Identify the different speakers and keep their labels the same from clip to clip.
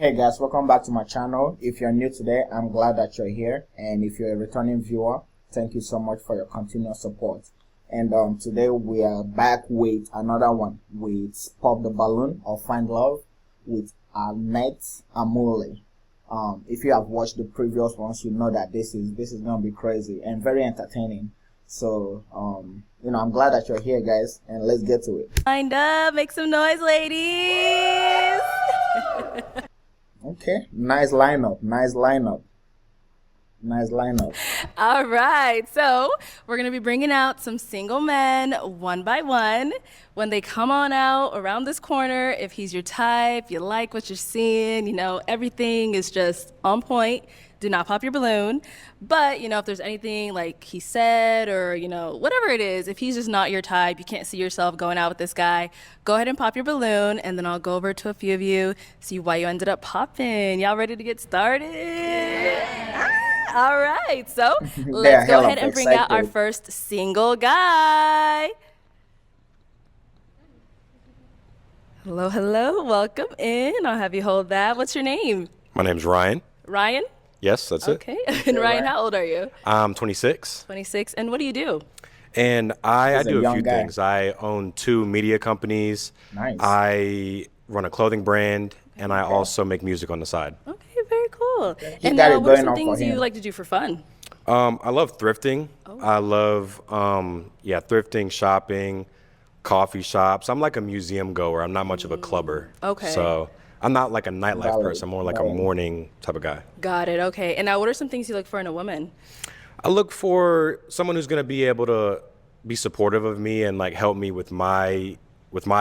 Speaker 1: Hey guys, welcome back to my channel. If you're new today, I'm glad that you're here. And if you're a returning viewer, thank you so much for your continuous support. And today we are back with another one with Pop the Balloon or Find Love with Annette Amule. If you have watched the previous ones, you know that this is gonna be crazy and very entertaining. So I'm glad that you're here, guys, and let's get to it.
Speaker 2: Wind up, make some noise, ladies.
Speaker 1: Okay, nice lineup.
Speaker 2: All right, so we're gonna be bringing out some single men one by one. When they come on out around this corner, if he's your type, you like what you're seeing, everything is just on point. Do not pop your balloon. But, if there's anything like he said or, whatever it is, if he's just not your type, you can't see yourself going out with this guy, go ahead and pop your balloon, and then I'll go over to a few of you, see why you ended up popping. Y'all ready to get started? All right, so let's go ahead and bring out our first single guy. Hello, welcome in. I'll have you hold that. What's your name?
Speaker 3: My name's Ryan.
Speaker 2: Ryan?
Speaker 3: Yes, that's
Speaker 2: Okay. And Ryan, how old are you?
Speaker 3: I'm 26.
Speaker 2: 26. And what do you do?
Speaker 3: And I do a few
Speaker 1: guy.
Speaker 3: things. I own 2 media companies.
Speaker 1: Nice.
Speaker 3: I run a clothing brand, and I also make music on the side.
Speaker 2: Okay, very cool.
Speaker 1: He
Speaker 2: And
Speaker 1: got it
Speaker 2: what are
Speaker 1: going
Speaker 2: some
Speaker 1: on
Speaker 2: things
Speaker 1: for
Speaker 2: you
Speaker 1: him.
Speaker 2: like to do for fun?
Speaker 3: I love thrifting. I love, thrifting, shopping, coffee shops. I'm like a museum goer. I'm not much of a clubber.
Speaker 2: Okay.
Speaker 3: So I'm not like a nightlife
Speaker 1: Valid.
Speaker 3: person. I'm more like a morning type of guy.
Speaker 2: Got it. Okay. And now what are some things you look for in a woman?
Speaker 3: I look for someone who's going to be able to be supportive of me and like help me with my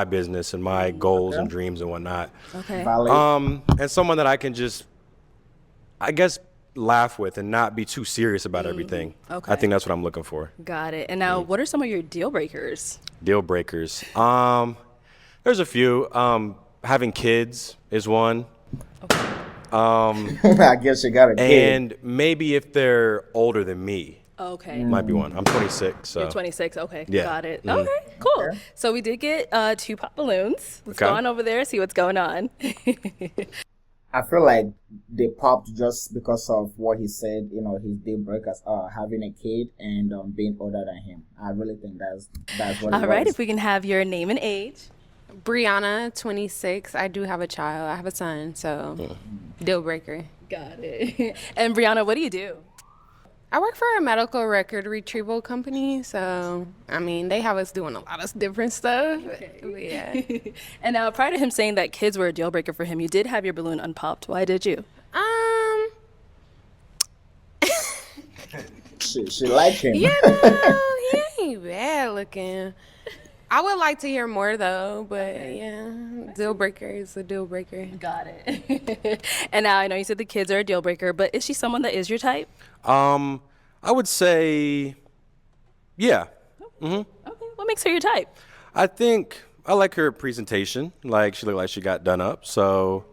Speaker 3: business and my goals and dreams and whatnot.
Speaker 2: Okay.
Speaker 1: Valid.
Speaker 3: And someone that I can just, I guess, laugh with and not be too serious about everything.
Speaker 2: Okay.
Speaker 3: I think that's what I'm looking for.
Speaker 2: Got it. And now what are some of your deal breakers?
Speaker 3: Deal breakers. There's a few. Having kids is one.
Speaker 1: I guess you got a kid.
Speaker 3: And maybe if they're older than me,
Speaker 2: Okay.
Speaker 3: might be one. I'm 26, so.
Speaker 2: You're 26. Okay.
Speaker 3: Yeah.
Speaker 2: Got it. Okay. Cool.
Speaker 1: Okay.
Speaker 2: So we did get 2 pop balloons. Let's go
Speaker 3: Okay.
Speaker 2: on over there, see what's going on.
Speaker 1: I feel like they popped just because of what he said, his deal breakers are having a kid and being older than him. I really think that's what it
Speaker 2: All right.
Speaker 1: was.
Speaker 2: If we can have your name and age.
Speaker 4: Brianna, 26. I do have a child. I have a son, so deal breaker.
Speaker 2: Got it. And Brianna, what do you do?
Speaker 4: I work for a medical record retrieval company, so they have us doing a lot of different stuff. But yeah.
Speaker 2: And now, prior to him saying that kids were a deal breaker for him, you did have your balloon unpopped. Why did you?
Speaker 1: She liked him.
Speaker 4: He ain't bad looking. I would like to hear more though, but yeah, deal breaker is a deal breaker.
Speaker 2: Got it. And now I know you said the kids are a deal breaker, but is she someone that is your type?
Speaker 3: I would say, yeah.
Speaker 2: Okay. What makes her your type?
Speaker 3: I think I like her presentation. Like, she looked like she got done up. So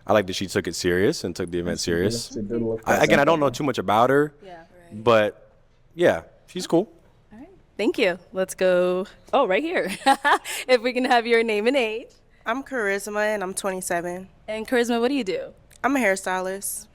Speaker 3: I like that she took it serious and took the event serious.
Speaker 1: She did look
Speaker 3: Again, I don't know too much about her, but yeah, she's cool.
Speaker 2: All right. Thank you. Let's go. Oh, right here. If we can have your name and age.
Speaker 5: I'm Charisma and I'm 27.
Speaker 2: And Charisma, what do you do?
Speaker 5: I'm a hairstylist.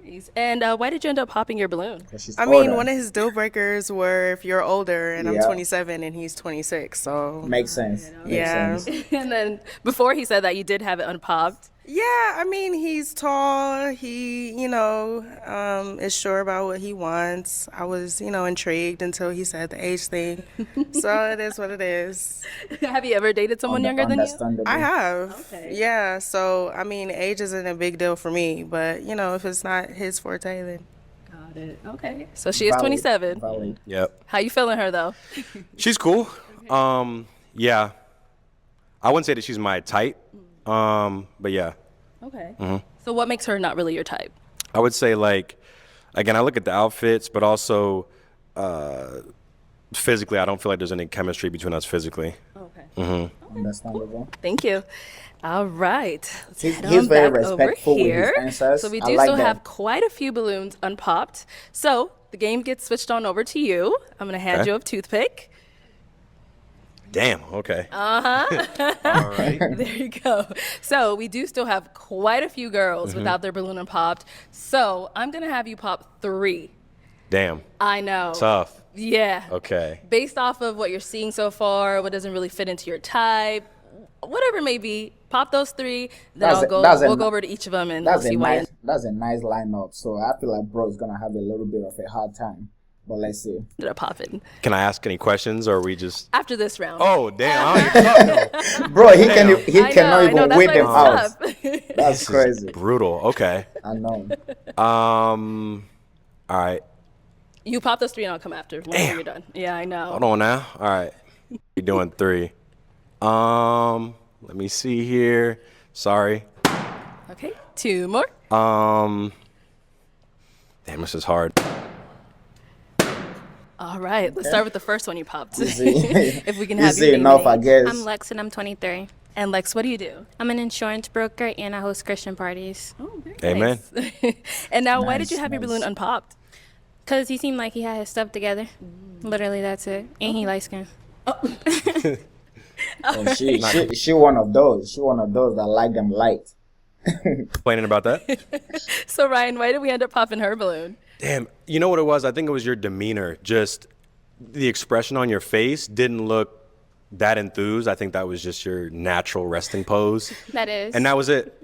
Speaker 2: Nice. And why did you end up popping your balloon?
Speaker 1: She's
Speaker 5: I mean,
Speaker 1: older.
Speaker 5: one of his deal breakers were if you're older and I'm
Speaker 1: Yeah.
Speaker 5: 27 and he's 26. So
Speaker 1: Makes sense.
Speaker 5: Yeah.
Speaker 1: Makes sense.
Speaker 2: And then before he said that, you did have it unpopped.
Speaker 5: yeah, I mean, he's tall. He, is sure about what he wants. I was, intrigued until he said the age thing. So it is what it is.
Speaker 2: Have you ever dated someone younger than you?
Speaker 1: Understandable.
Speaker 5: I have.
Speaker 2: Okay.
Speaker 5: Yeah. So, I mean, age isn't a big deal for me. But, if it's not his forte, then.
Speaker 2: Got it. Okay. So she is
Speaker 1: Valid.
Speaker 2: 27.
Speaker 1: Valid.
Speaker 3: Yep.
Speaker 2: How you feeling her though?
Speaker 3: She's cool. Yeah. I wouldn't say that she's my type. But yeah.
Speaker 2: Okay. So what makes her not really your type?
Speaker 3: I would say, like, again, I look at the outfits, but also physically, I don't feel like there's any chemistry between us physically.
Speaker 2: Okay.
Speaker 1: Understandable.
Speaker 2: Thank you. All right. Let's
Speaker 1: He's-
Speaker 2: head
Speaker 1: he's
Speaker 2: on
Speaker 1: very
Speaker 2: back over
Speaker 1: respectful with his
Speaker 2: here.
Speaker 1: answers.
Speaker 2: So we
Speaker 1: I
Speaker 2: do
Speaker 1: like
Speaker 2: still
Speaker 1: that.
Speaker 2: have quite a few balloons unpopped. So the game gets switched on over to you. I'm going to hand
Speaker 3: Okay.
Speaker 2: you a toothpick.
Speaker 3: Damn. Okay.
Speaker 2: All right. There you go. So we do still have quite a few girls without their balloon unpopped. So I'm going to have you pop 3.
Speaker 3: Damn.
Speaker 2: I know.
Speaker 3: Tough.
Speaker 2: Yeah.
Speaker 3: Okay.
Speaker 2: Based off of what you're seeing so far, what doesn't really fit into your type, whatever it may be, pop those 3. Then we'll go over to each of them and we'll see why.
Speaker 1: That's a nice lineup. So I feel like bro is gonna have a little bit of a hard time. But let's see.
Speaker 2: They're popping.
Speaker 3: Can I ask any questions, or are we just?
Speaker 2: After this round.
Speaker 3: Oh damn! I don't even talk
Speaker 1: Bro, he
Speaker 2: I
Speaker 1: cannot
Speaker 2: know,
Speaker 1: even
Speaker 2: that's
Speaker 1: wait
Speaker 2: why
Speaker 1: them
Speaker 2: it's
Speaker 1: out.
Speaker 2: tough.
Speaker 1: That's crazy.
Speaker 3: brutal. Okay.
Speaker 1: I know.
Speaker 3: All right.
Speaker 2: You pop those 3 and I'll come after when you're done. Yeah, I know.
Speaker 3: Hold on now. All right. You're doing 3. Let me see here. Sorry.
Speaker 2: Okay, 2 more.
Speaker 3: Damn, this is hard.
Speaker 2: All right, let's start with the first one you popped.
Speaker 1: Easy.
Speaker 2: If we can have
Speaker 1: Easy
Speaker 2: your name
Speaker 1: enough,
Speaker 2: and
Speaker 1: I
Speaker 2: age.
Speaker 1: guess.
Speaker 6: I'm Lex and I'm 23.
Speaker 2: And Lex, what do you do?
Speaker 6: I'm an insurance broker and I host Christian parties.
Speaker 2: Oh, very
Speaker 3: Amen.
Speaker 2: nice. And now, why did
Speaker 1: Nice,
Speaker 2: you have your balloon
Speaker 1: nice.
Speaker 2: unpopped?
Speaker 6: Because he seemed like he had his stuff together. Literally, that's it. And he light skinned.
Speaker 1: And she one of those. She one of those that like them light.
Speaker 3: Complaining about that?
Speaker 2: So Ryan, why did we end up popping her balloon?
Speaker 3: Damn. You know what it was? I think it was your demeanor. Just the expression on your face didn't look that enthused. I think that was just your natural resting pose.
Speaker 6: That is.
Speaker 3: And that was it.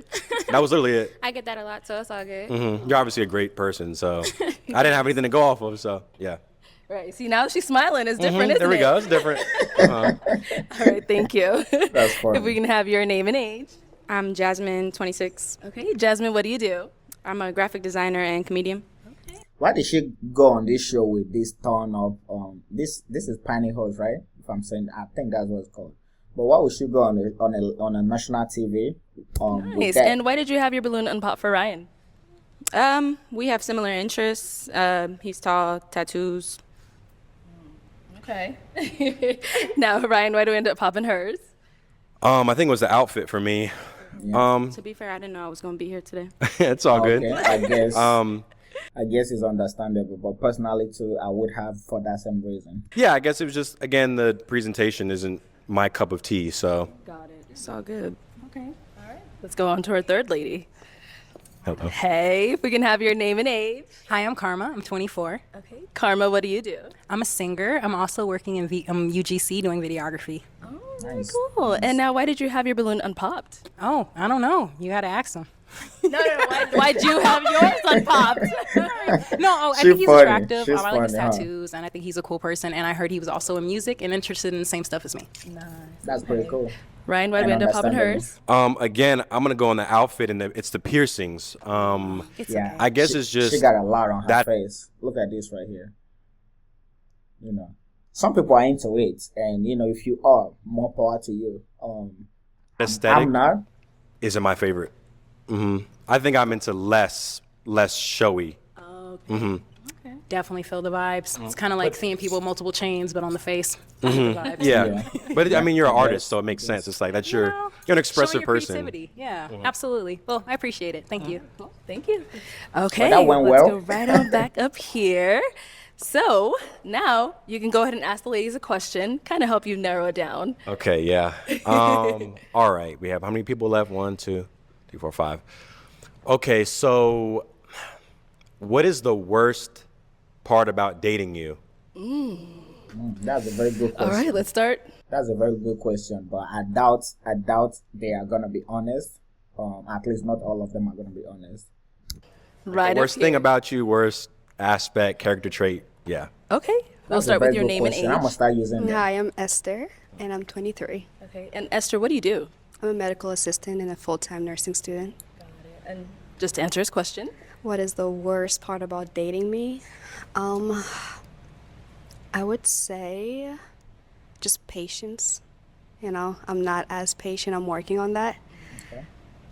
Speaker 3: That was literally it.
Speaker 6: I get that a lot, so it's all good.
Speaker 3: You're obviously a great person, so I didn't have anything to go off of, so yeah.
Speaker 2: Right. See, now she's smiling. It's different, isn't
Speaker 3: There we
Speaker 2: it?
Speaker 3: go. It's different.
Speaker 2: All right. Thank you.
Speaker 1: That's funny.
Speaker 2: If we can have your name and age.
Speaker 7: I'm Jasmine, 26.
Speaker 2: Okay, Jasmine, what do you do?
Speaker 7: I'm a graphic designer and comedian.
Speaker 1: Why did she go on this show with this ton of this is Pantyhose, right? If I'm saying, I think that's what it's called. But why would she go on a national TV? With
Speaker 2: Nice.
Speaker 1: that?
Speaker 2: And why did you have your balloon unpopped for Ryan?
Speaker 7: We have similar interests. He's tall, tattoos.
Speaker 2: Okay. Now, Ryan, why do we end up popping hers?
Speaker 3: I think it was the outfit for me.
Speaker 7: To be fair, I didn't know I was going to be here today.
Speaker 3: It's all good.
Speaker 1: Okay, I guess it's understandable. But personally, too, I would have for that same reason.
Speaker 3: Yeah, I guess it was just, again, the presentation isn't my cup of tea, so.
Speaker 2: Got it.
Speaker 7: It's all good.
Speaker 2: Okay. All right. Let's go on to our third lady.
Speaker 3: Hello.
Speaker 2: Hey, if we can have your name and age.
Speaker 8: Hi, I'm Karma. I'm 24.
Speaker 2: Okay. Karma, what do you do?
Speaker 8: I'm a singer. I'm also working in UGC doing videography.
Speaker 2: Oh,
Speaker 1: Nice.
Speaker 2: cool. And now, why did you have your balloon unpopped?
Speaker 8: Oh, I don't know. You got to ask them.
Speaker 2: No. Why'd you have yours unpopped?
Speaker 8: No, I
Speaker 1: She
Speaker 8: think he's
Speaker 1: funny.
Speaker 8: attractive.
Speaker 1: She's
Speaker 8: I like his
Speaker 1: funny, huh?
Speaker 8: tattoos, and I think he's a cool person. And I heard he was also in music and interested in the same stuff as me.
Speaker 1: That's pretty cool.
Speaker 2: Ryan, why did we end up popping hers?
Speaker 3: Again, I'm going to go on the outfit, and it's the piercings.
Speaker 8: It's
Speaker 1: Yeah.
Speaker 8: okay.
Speaker 3: I guess it's just.
Speaker 1: She got a lot on her
Speaker 3: that-
Speaker 1: face. Look at this right here. You know, some people are into it, and you know, if you are, more power to you.
Speaker 3: aesthetic
Speaker 1: I'm not.
Speaker 3: isn't my favorite. I think I'm into less showy.
Speaker 8: Definitely feel the vibes. It's kind of like seeing people with multiple chains, but on the face. The vibes.
Speaker 3: Yeah. But I mean, you're an artist, so it makes sense. It's like that's you're an
Speaker 8: Showing
Speaker 3: expressive
Speaker 8: your
Speaker 3: person.
Speaker 8: creativity. Yeah, absolutely. Well, I appreciate it. Thank you.
Speaker 2: Thank you. Okay,
Speaker 1: that went
Speaker 2: let's
Speaker 1: well.
Speaker 2: go right on back up here. So now you can go ahead and ask the ladies a question, kind of help you narrow it down.
Speaker 3: Okay, yeah. All right. We have how many people left? 1, 2, 3, 4, 5. Okay, so what is the worst part about dating you?
Speaker 1: That's a very good
Speaker 2: All
Speaker 1: question.
Speaker 2: right, let's start.
Speaker 1: That's a very good question, but I doubt they are gonna be honest. At least not all of them are gonna be honest.
Speaker 2: Right.
Speaker 3: The worst
Speaker 2: up
Speaker 3: thing
Speaker 2: here.
Speaker 3: about you, worst aspect, character trait. Yeah.
Speaker 2: Okay, we'll
Speaker 1: That's a
Speaker 2: start with
Speaker 1: very
Speaker 2: your
Speaker 1: good
Speaker 2: name
Speaker 1: question.
Speaker 2: and
Speaker 1: I'm
Speaker 2: age.
Speaker 1: gonna start using them.
Speaker 9: Hi, I'm Esther, and I'm 23.
Speaker 2: Okay, and Esther, what do you do?
Speaker 9: I'm a medical assistant and a full-time nursing student.
Speaker 2: And just to answer his question.
Speaker 9: What is the worst part about dating me? I would say just patience. You know, I'm not as patient. I'm working on that.
Speaker 1: Okay.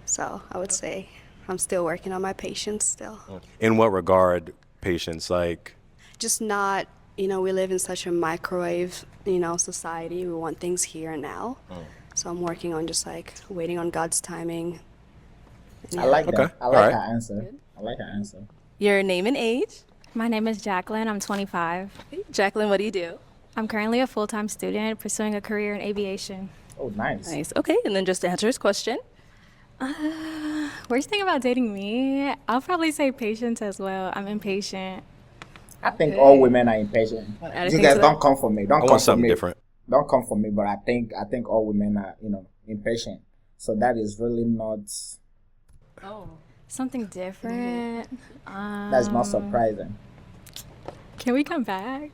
Speaker 9: So I would say I'm still working on my patience still.
Speaker 3: In what regard, patience? Like,
Speaker 9: Just not, we live in such a microwave, society. We want things here and now. So I'm working on just like waiting on God's timing.
Speaker 1: I like that.
Speaker 3: Okay.
Speaker 1: I like
Speaker 3: Alright.
Speaker 1: her answer. I like her answer.
Speaker 2: Your name and age.
Speaker 6: My name is Jacqueline. I'm 25.
Speaker 2: Jacqueline, what do you do?
Speaker 6: I'm currently a full-time student pursuing a career in aviation.
Speaker 1: Oh, nice.
Speaker 2: Nice. Okay, and then just to answer his question.
Speaker 6: Worst thing about dating me, I'll probably say patience as well. I'm impatient.
Speaker 1: I think all women are impatient.
Speaker 2: Add
Speaker 1: You
Speaker 2: anything
Speaker 1: guys
Speaker 2: to
Speaker 1: don't
Speaker 2: that?
Speaker 1: come for me. Don't
Speaker 3: I
Speaker 1: come
Speaker 3: want
Speaker 1: for
Speaker 3: something
Speaker 1: me.
Speaker 3: different.
Speaker 1: Don't come for me. But I think all women are impatient. So that is really not.
Speaker 6: Something different.
Speaker 1: That's not surprising.
Speaker 6: Can we come back?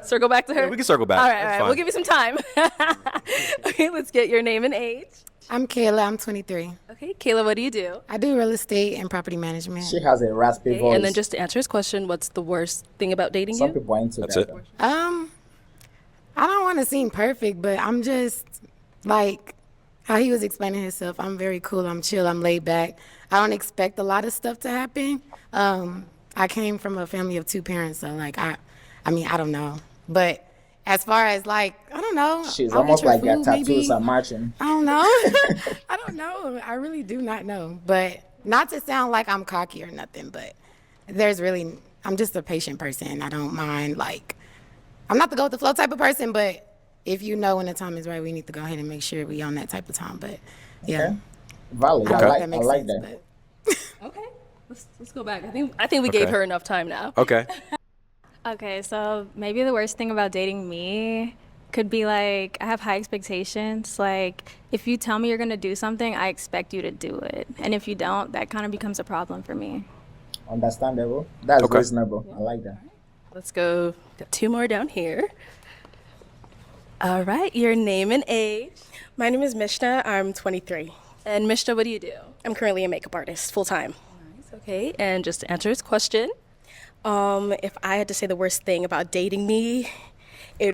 Speaker 2: Circle back to her?
Speaker 3: Yeah, we can circle back.
Speaker 2: All right,
Speaker 3: That's
Speaker 2: all right.
Speaker 3: fine.
Speaker 2: We'll give you some time. Okay, let's get your name and age.
Speaker 10: I'm Kayla. I'm 23.
Speaker 2: Okay, Kayla, what do you do?
Speaker 10: I do real estate and property management.
Speaker 1: She has a raspy
Speaker 2: Okay,
Speaker 1: voice.
Speaker 2: and then just to answer his question, what's the worst thing about dating
Speaker 1: Some
Speaker 2: you?
Speaker 1: people are into
Speaker 3: That's
Speaker 1: that.
Speaker 3: it.
Speaker 10: I don't want to seem perfect, but I'm just like how he was explaining himself. I'm very cool. I'm chill. I'm laid back. I don't expect a lot of stuff to happen. I came from a family of 2 parents, so like I don't know. But as far as like, I don't know.
Speaker 1: She's
Speaker 10: I'll eat
Speaker 1: almost
Speaker 10: your
Speaker 1: like their
Speaker 10: food,
Speaker 1: tattoos
Speaker 10: maybe.
Speaker 1: are matching.
Speaker 10: I don't know. I don't know. I really do not know. But not to sound like I'm cocky or nothing, but I'm just a patient person. I don't mind, like, I'm not the go with the flow type of person, but if you know when the time is right, we need to go ahead and make sure we on that type of time. But yeah.
Speaker 1: Okay. Valid.
Speaker 10: I don't
Speaker 1: I
Speaker 10: know if
Speaker 1: like,
Speaker 10: that
Speaker 1: I
Speaker 10: makes
Speaker 1: like
Speaker 10: sense,
Speaker 1: that.
Speaker 10: but
Speaker 2: Okay, let's go back. I think we gave
Speaker 3: Okay.
Speaker 2: her enough time now.
Speaker 3: Okay.
Speaker 6: Okay, so maybe the worst thing about dating me could be like I have high expectations. Like if you tell me you're gonna do something, I expect you to do it. And if you don't, that kind of becomes a problem for me.
Speaker 1: Understandable. That's
Speaker 3: Okay.
Speaker 1: reasonable. I like that.
Speaker 2: Let's go. Got 2 more down here. All right, your name and age.
Speaker 11: My name is Mishna. I'm 23.
Speaker 2: And Mishta, what do you do?
Speaker 11: I'm currently a makeup artist, full time.
Speaker 2: Okay, and just to answer his question.
Speaker 11: If I had to say the worst thing about dating me,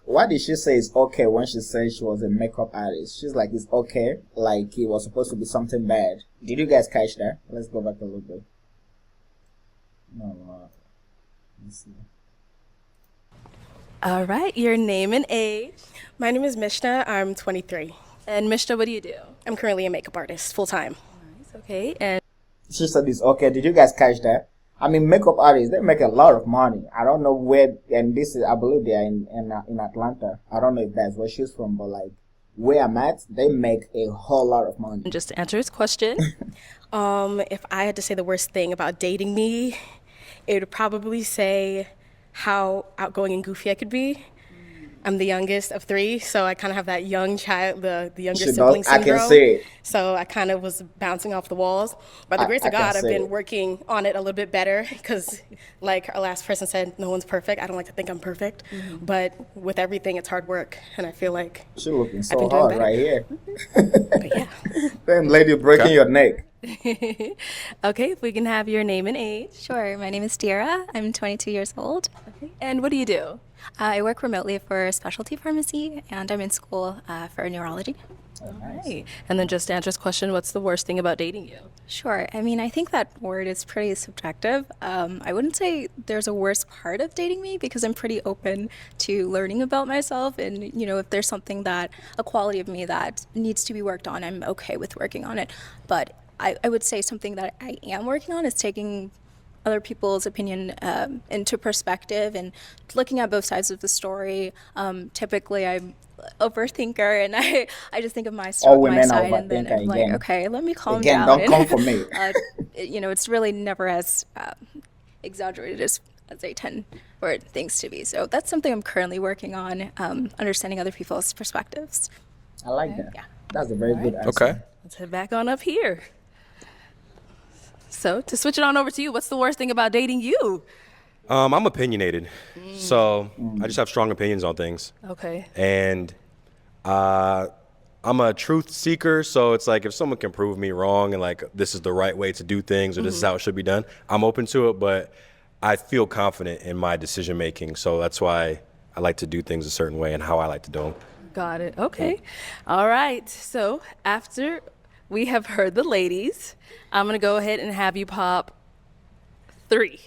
Speaker 1: Why did she say it's okay when she said she was a makeup artist? She's like, it's okay. Like, it was supposed to be something bad. Did you guys catch that? Let's go back a little bit. No, let's see.
Speaker 2: All right, your name and age.
Speaker 11: my name is Mishna. I'm 23.
Speaker 2: And Mishta, what do you do?
Speaker 11: I'm currently a makeup artist, full time.
Speaker 2: Okay, and
Speaker 1: She said it's okay. Did you guys catch that? I mean, makeup artists, they make a lot of money. I don't know where, and this is, I believe they are in Atlanta. I don't know if that's where she's from, but like, where I'm at, they make a whole lot of money.
Speaker 2: just to answer his question.
Speaker 11: If I had to say the worst thing about dating me, it would probably say how outgoing and goofy I could be. I'm the youngest of 3, so I kind of have that young child, the younger
Speaker 1: She
Speaker 11: sibling
Speaker 1: does. I
Speaker 11: syndrome.
Speaker 1: can see it.
Speaker 11: So I kind of was bouncing off the walls. By the grace
Speaker 1: I
Speaker 11: of
Speaker 1: can
Speaker 11: God, I've
Speaker 1: see
Speaker 11: been
Speaker 1: it.
Speaker 11: working on it a little bit better because, like our last person said, no one's perfect. I don't like to think I'm perfect, but with everything, it's hard work, and I feel like
Speaker 1: She looking
Speaker 11: I've
Speaker 1: so
Speaker 11: been doing
Speaker 1: hard
Speaker 11: better.
Speaker 1: right here.
Speaker 11: But yeah.
Speaker 1: Damn lady breaking
Speaker 3: Okay.
Speaker 1: your neck.
Speaker 2: Okay, if we can have your name and age.
Speaker 12: Sure. My name is Tiara. I'm 22 years old.
Speaker 2: And what do you do?
Speaker 12: I work remotely for a specialty pharmacy, and I'm in school for neurology.
Speaker 2: Right. And then just to answer his question, what's the worst thing about dating you?
Speaker 12: Sure. I mean, I think that word is pretty subjective. I wouldn't say there's a worst part of dating me because I'm pretty open to learning about myself. And, you know, if there's something a quality of me that needs to be worked on, I'm okay with working on it. But I would say something that I am working on is taking other people's opinion into perspective and looking at both sides of the story. Typically, I'm overthinker, and I just think of my
Speaker 1: All
Speaker 12: story, my
Speaker 1: women are
Speaker 12: side, and then
Speaker 1: overthinker
Speaker 12: I'm like,
Speaker 1: again.
Speaker 12: okay, let me calm
Speaker 1: Again,
Speaker 12: down.
Speaker 1: don't come for me.
Speaker 12: You know, it's really never as exaggerated as they tend for things to be. So that's something I'm currently working on, understanding other people's perspectives.
Speaker 1: I like that.
Speaker 12: Yeah.
Speaker 1: That's a very good answer.
Speaker 3: Okay.
Speaker 2: Let's head back on up here. So to switch it on over to you, what's the worst thing about dating you?
Speaker 3: I'm opinionated, so I just have strong opinions on things.
Speaker 2: Okay.
Speaker 3: And I'm a truth seeker, so it's like if someone can prove me wrong and like this is the right way to do things or this is how it should be done, I'm open to it, but I feel confident in my decision making, so that's why I like to do things a certain way and how I like to do them.
Speaker 2: Got it. Okay. All right. So after we have heard the ladies, I'm going to go ahead and have you pop 3.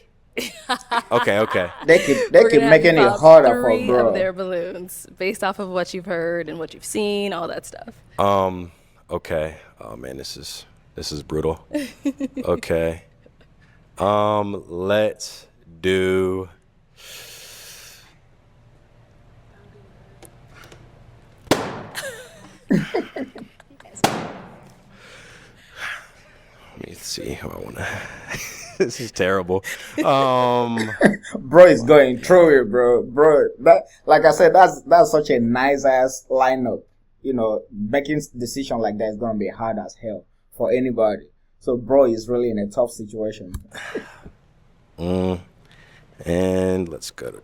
Speaker 3: Okay.
Speaker 1: They keep
Speaker 2: We're gonna have
Speaker 1: making
Speaker 2: you
Speaker 1: it
Speaker 2: pop
Speaker 1: harder for
Speaker 2: 3
Speaker 1: bro.
Speaker 2: of their balloons based off of what you've heard and what you've seen, all that stuff.
Speaker 3: Okay. Oh man, this is brutal. Okay. Let's do Let me see how I want to. This is terrible.
Speaker 1: Bro is going through it, bro. That, like I said, that's such a nice ass lineup. You know, making decision like that is gonna be hard as hell for anybody. So bro is really in a tough situation.
Speaker 3: And let's go to.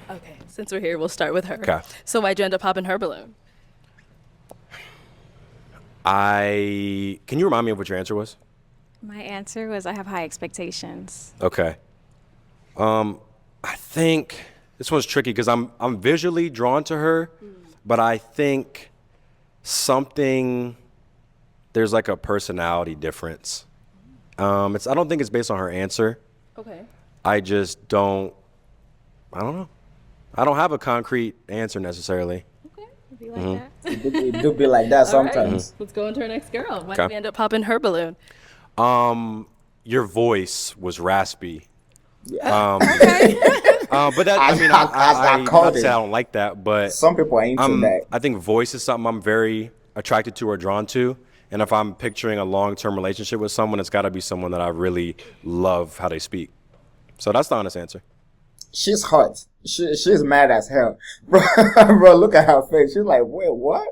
Speaker 2: Okay, since we're here, we'll start with her.
Speaker 3: Okay.
Speaker 2: So why'd you end up popping her balloon?
Speaker 3: Can you remind me of what your answer was?
Speaker 6: My answer was I have high expectations.
Speaker 3: Okay. I think this one's tricky because I'm visually drawn to her, but I think there's like a personality difference. I don't think it's based on her answer.
Speaker 2: Okay.
Speaker 3: I just don't know. I don't have a concrete answer necessarily.
Speaker 6: Okay, if you like that.
Speaker 1: It do be like that
Speaker 2: All right,
Speaker 1: sometimes.
Speaker 2: let's go into our next girl. Why
Speaker 3: Okay.
Speaker 2: did we end up popping her balloon?
Speaker 3: Your voice was raspy.
Speaker 1: Yeah.
Speaker 3: But that, I
Speaker 1: called
Speaker 3: not to say
Speaker 1: it.
Speaker 3: I don't like that, but
Speaker 1: Some people are into that.
Speaker 3: I think voice is something I'm very attracted to or drawn to. And if I'm picturing a long-term relationship with someone, it's got to be someone that I really love how they speak. So that's the honest answer.
Speaker 1: She's hot. She's mad as hell. Bro, look at her face. She's like, wait, what?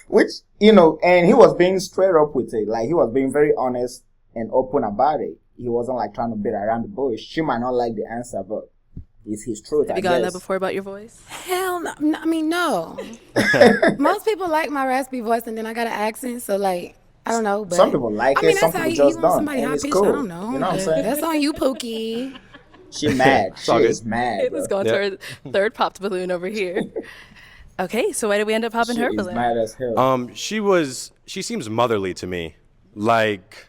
Speaker 1: Which, you know, and he was being straight up with it. Like, he was being very honest and open about it. He wasn't like trying to beat around the bush. She might not like the answer, but it's his truth.
Speaker 2: Have you gotten that before about your voice?
Speaker 10: Hell no. I mean, no. Most people like my raspy voice, and then I got an accent, so like, I don't know. But
Speaker 1: Some people like
Speaker 10: I mean,
Speaker 1: it, some
Speaker 10: that's
Speaker 1: people
Speaker 10: how
Speaker 1: just
Speaker 10: you want
Speaker 1: don't.
Speaker 10: somebody
Speaker 1: And
Speaker 10: high
Speaker 1: it's
Speaker 10: pitched.
Speaker 1: cool.
Speaker 10: I don't know.
Speaker 1: You know what I'm saying?
Speaker 10: That's on you, Pookie.
Speaker 1: She mad. She
Speaker 3: all good.
Speaker 1: is mad.
Speaker 2: Let's
Speaker 1: bro.
Speaker 2: go into our third popped balloon over here. Okay, so why did we end up popping
Speaker 1: She
Speaker 2: her
Speaker 1: is
Speaker 2: balloon?
Speaker 1: mad as hell.
Speaker 3: She seems motherly to me. Like,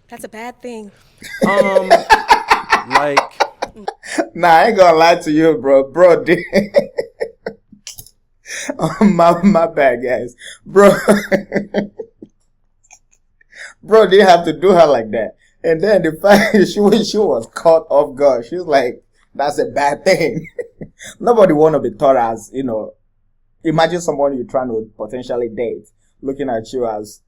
Speaker 11: That's a bad thing.
Speaker 3: like,
Speaker 1: Nah, I ain't gonna lie to you, bro. Bro, dude. my bad, guys. Bro. Bro didn't have to do her like that. And then the fact that she was caught off guard. She was like, that's a bad thing. Nobody want to be thought as, you know, imagine someone you're trying to potentially date looking at you as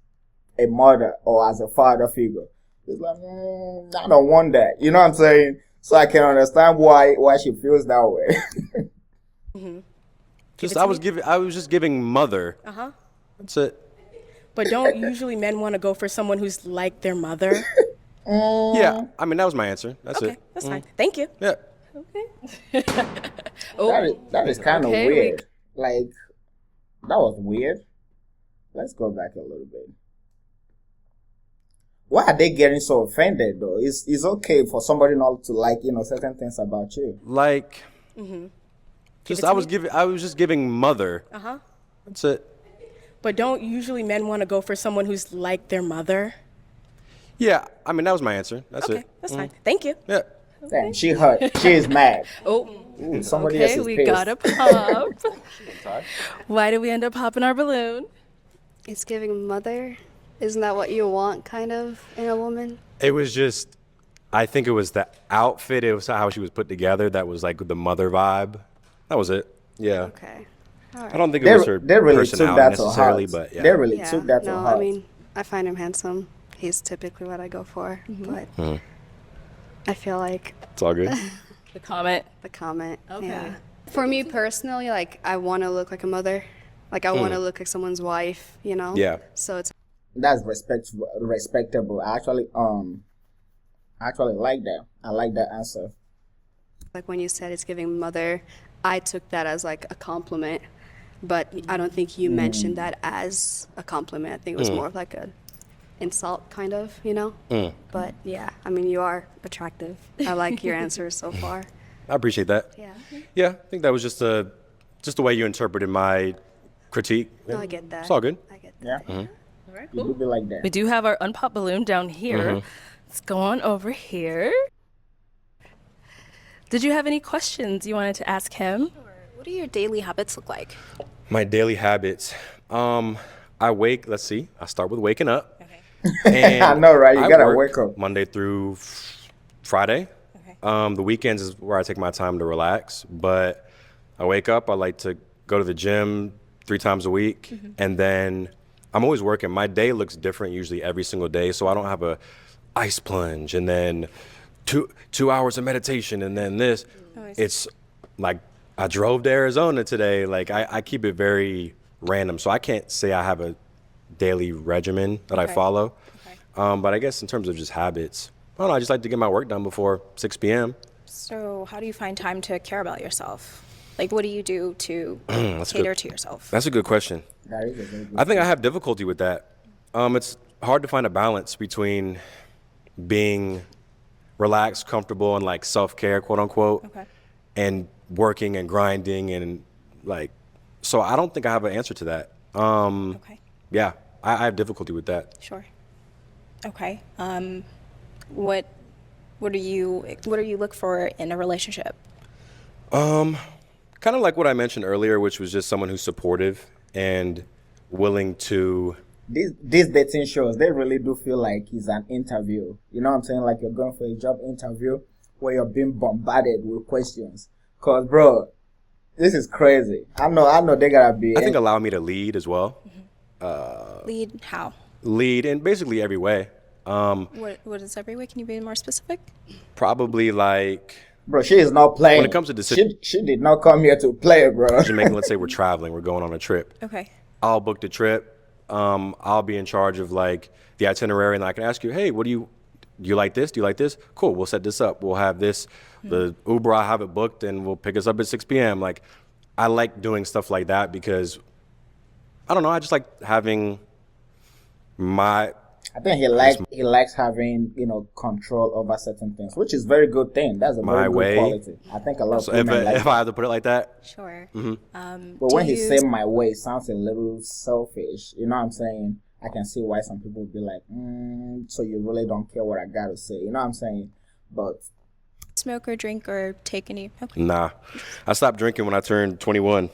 Speaker 1: a mother or as a father figure. It's like, I don't want that. You know what I'm saying? So I can understand why she feels that way.
Speaker 3: I was just giving mother.
Speaker 11: Uh-huh.
Speaker 3: That's it.
Speaker 11: But don't usually men want to go for someone who's like their mother?
Speaker 3: Yeah, I mean that was my answer. That's
Speaker 11: Okay,
Speaker 3: it.
Speaker 11: that's fine. Thank you.
Speaker 3: Yeah.
Speaker 1: That is kind of
Speaker 2: Okay,
Speaker 1: weird. Like, that was weird. Let's go back a little bit. Why are they getting so offended though? It's okay for somebody not to like, you know, certain things about you.
Speaker 3: Like,
Speaker 11: Give it
Speaker 3: I
Speaker 11: to
Speaker 3: was
Speaker 11: me.
Speaker 3: giving. I was just giving mother.
Speaker 11: Uh-huh.
Speaker 3: That's it.
Speaker 11: But don't usually men want to go for someone who's like their mother?
Speaker 3: Yeah, I mean that was my answer. That's
Speaker 11: Okay,
Speaker 3: it.
Speaker 11: that's fine. Thank you.
Speaker 3: Yeah.
Speaker 1: Damn, she hurt. She is mad.
Speaker 2: Oh,
Speaker 1: Ooh, somebody else
Speaker 2: okay,
Speaker 1: is
Speaker 2: we
Speaker 1: pissed.
Speaker 2: got a pop. Why did we end up popping our balloon?
Speaker 9: It's giving mother. Isn't that what you want, kind of, in a woman?
Speaker 3: It was just. I think it was the outfit. It was how she was put together. That was like the mother vibe. That was it. Yeah.
Speaker 9: Okay. All right.
Speaker 3: I don't think it was her
Speaker 1: They really took
Speaker 3: personality
Speaker 1: that to
Speaker 3: necessarily,
Speaker 1: heart.
Speaker 3: but yeah.
Speaker 1: They really
Speaker 9: Yeah.
Speaker 1: took that to
Speaker 9: No,
Speaker 1: heart.
Speaker 9: I mean, I find him handsome. He's typically what I go for. But I feel like
Speaker 3: It's all good.
Speaker 2: The comment.
Speaker 9: the comment.
Speaker 2: Okay.
Speaker 9: Yeah. For me personally, like, I want to look like a mother. Like, I want to look like someone's wife, you know?
Speaker 3: Yeah.
Speaker 9: So it's
Speaker 1: That's respectable. I actually like that. I like that answer.
Speaker 9: like when you said it's giving mother, I took that as like a compliment. But I don't think you mentioned that as a compliment. I think it was more of like a insult, kind of, you know? But yeah, I mean, you are attractive. I like your answers so far.
Speaker 3: I appreciate that.
Speaker 9: Yeah.
Speaker 3: Yeah, I think that was just the way you interpreted my critique.
Speaker 9: No, I get that.
Speaker 3: It's all good.
Speaker 9: I get that.
Speaker 1: Yeah. You do be like that.
Speaker 2: We do have our unpopped balloon down here. Let's go on over here. Did you have any questions you wanted to ask him?
Speaker 12: What do your daily habits look like?
Speaker 3: My daily habits. I wake. Let's see. I start with waking up. And
Speaker 1: I know, right? You gotta
Speaker 3: work
Speaker 1: wake up.
Speaker 3: Monday through Friday. The weekends is where I take my time to relax. But I wake up. I like to go to the gym 3 times a week. And then I'm always working. My day looks different usually every single day. So I don't have a ice plunge and then two hours of meditation and then this. It's like I drove to Arizona today. Like I keep it very random. So I can't say I have a daily regimen that I follow. But I guess in terms of just habits, I don't know, I just like to get my work done before 6 p.m.
Speaker 12: So how do you find time to care about yourself? Like, what do you do to
Speaker 3: That's
Speaker 12: cater
Speaker 3: good.
Speaker 12: to yourself?
Speaker 3: That's a good question.
Speaker 1: That is a very good
Speaker 3: I think I have difficulty with that. It's hard to find a balance between being relaxed, comfortable, and like self-care, quote unquote, and working and grinding and like, so I don't think I have an answer to that. Yeah, I have difficulty with that.
Speaker 12: Sure. Okay. What do you look for in a relationship?
Speaker 3: Kind of like what I mentioned earlier, which was just someone who's supportive and willing to.
Speaker 1: These dating shows, they really do feel like it's an interview. You know what I'm saying? Like you're going for a job interview where you're being bombarded with questions. Cause bro, this is crazy. I know they gotta be.
Speaker 3: I think allow me to lead as well.
Speaker 12: Lead how?
Speaker 3: Lead in basically every way.
Speaker 12: What is every way? Can you be more specific?
Speaker 3: Probably like.
Speaker 1: Bro, she is not playing.
Speaker 3: When it comes to decisions,
Speaker 1: she did not come here to play, bro.
Speaker 3: Jamaican, let's say we're traveling, we're going on a trip.
Speaker 12: Okay.
Speaker 3: I'll book the trip. I'll be in charge of like the itinerary, and I can ask you, hey, do you like this? Do you like this? Cool, we'll set this up. We'll have this. The Uber, I have it booked, and we'll pick us up at 6 p.m. Like, I like doing stuff like that because, I don't know, I just like having
Speaker 1: I think he likes having, control over certain things, which is very good thing. That's a very good quality. I think a lot of women
Speaker 3: if I have to put it like that.
Speaker 12: Sure.
Speaker 1: But when he say my way, it sounds a little selfish. You know what I'm saying? I can see why some people would be like, so you really don't care what I gotta say. You know what I'm saying? But
Speaker 12: smoke or drink or take any? Okay.
Speaker 3: Nah, I stopped drinking when I turned 21.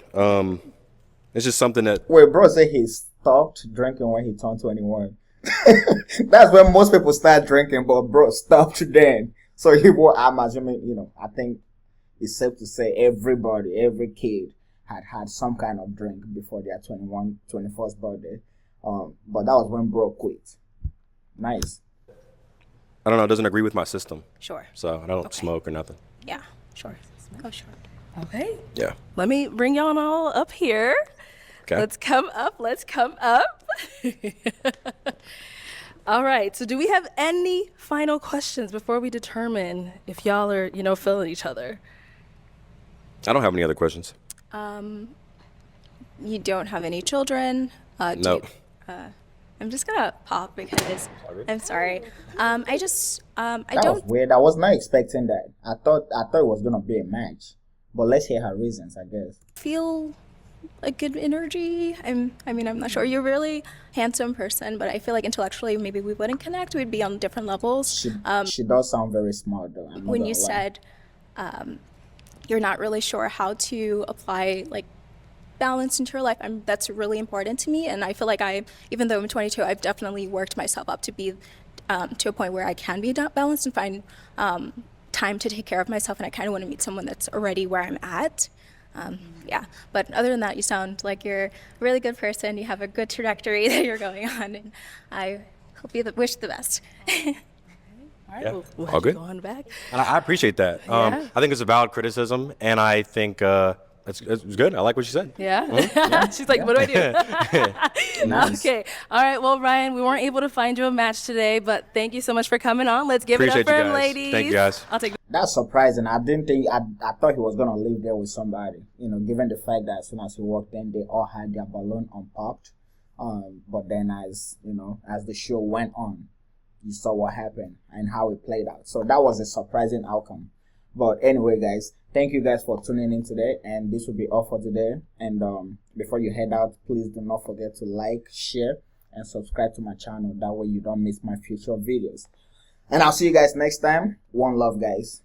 Speaker 3: It's just something that.
Speaker 1: Wait, bro, say he stopped drinking when he turned 21. That's when most people start drinking, but bro stopped then. So I'm assuming, I think it's safe to say every kid had some kind of drink before their 21st birthday. But that was when bro quit. Nice.
Speaker 3: I don't know, it doesn't agree with my system.
Speaker 12: Sure.
Speaker 3: So I don't smoke or nothing.
Speaker 12: Yeah, sure. Oh, sure.
Speaker 2: Okay.
Speaker 3: Yeah.
Speaker 2: Let me bring y'all all up here.
Speaker 3: Okay.
Speaker 2: Let's come up. All right. So do we have any final questions before we determine if y'all are, feeling each other?
Speaker 3: I don't have any other questions.
Speaker 12: You don't have any children?
Speaker 3: No.
Speaker 12: I'm just gonna pop because I'm sorry. I
Speaker 1: That
Speaker 12: don't.
Speaker 1: was weird. I was not expecting that. I thought it was gonna be a match. But let's hear her reasons, I guess.
Speaker 12: Feel a good energy. I'm not sure. You're a really handsome person, but I feel like intellectually maybe we wouldn't connect. We'd be on different levels.
Speaker 1: She does sound very smart though.
Speaker 12: When you said you're not really sure how to apply like balance into your life, that's really important to me. And I feel like even though I'm 22, I've definitely worked myself up to be to a point where I can be balanced and find time to take care of myself. And I kind of want to meet someone that's already where I'm at. Yeah, but other than that, you sound like you're a really good person. You have a good trajectory that you're going on, and I hope you wish the best.
Speaker 2: All right,
Speaker 3: Yeah.
Speaker 2: we'll
Speaker 3: All
Speaker 2: have
Speaker 3: good.
Speaker 2: to go on back.
Speaker 3: And I appreciate that.
Speaker 2: Yeah.
Speaker 3: I think it's a valid criticism, and I think it's good. I like what you said.
Speaker 2: Yeah. She's like, what do I do?
Speaker 1: Nice.
Speaker 2: Okay. All right. Well, Ryan, we weren't able to find you a match today, but thank you so much for coming on. Let's give
Speaker 3: Appreciate
Speaker 2: it up for
Speaker 3: you
Speaker 2: him,
Speaker 3: guys.
Speaker 2: ladies.
Speaker 3: Thank you, guys.
Speaker 2: I'll take.
Speaker 1: That's surprising. I didn't think I thought he was gonna live there with somebody. Given the fact that as soon as he walked in, they all had their balloon unpopped. But then as the show went on, you saw what happened and how it played out. So that was a surprising outcome. But anyway, guys, thank you guys for tuning in today, and this will be all for today. And before you head out, please do not forget to like, share, and subscribe to my channel. That way you don't miss my future videos. And I'll see you guys next time. One love, guys.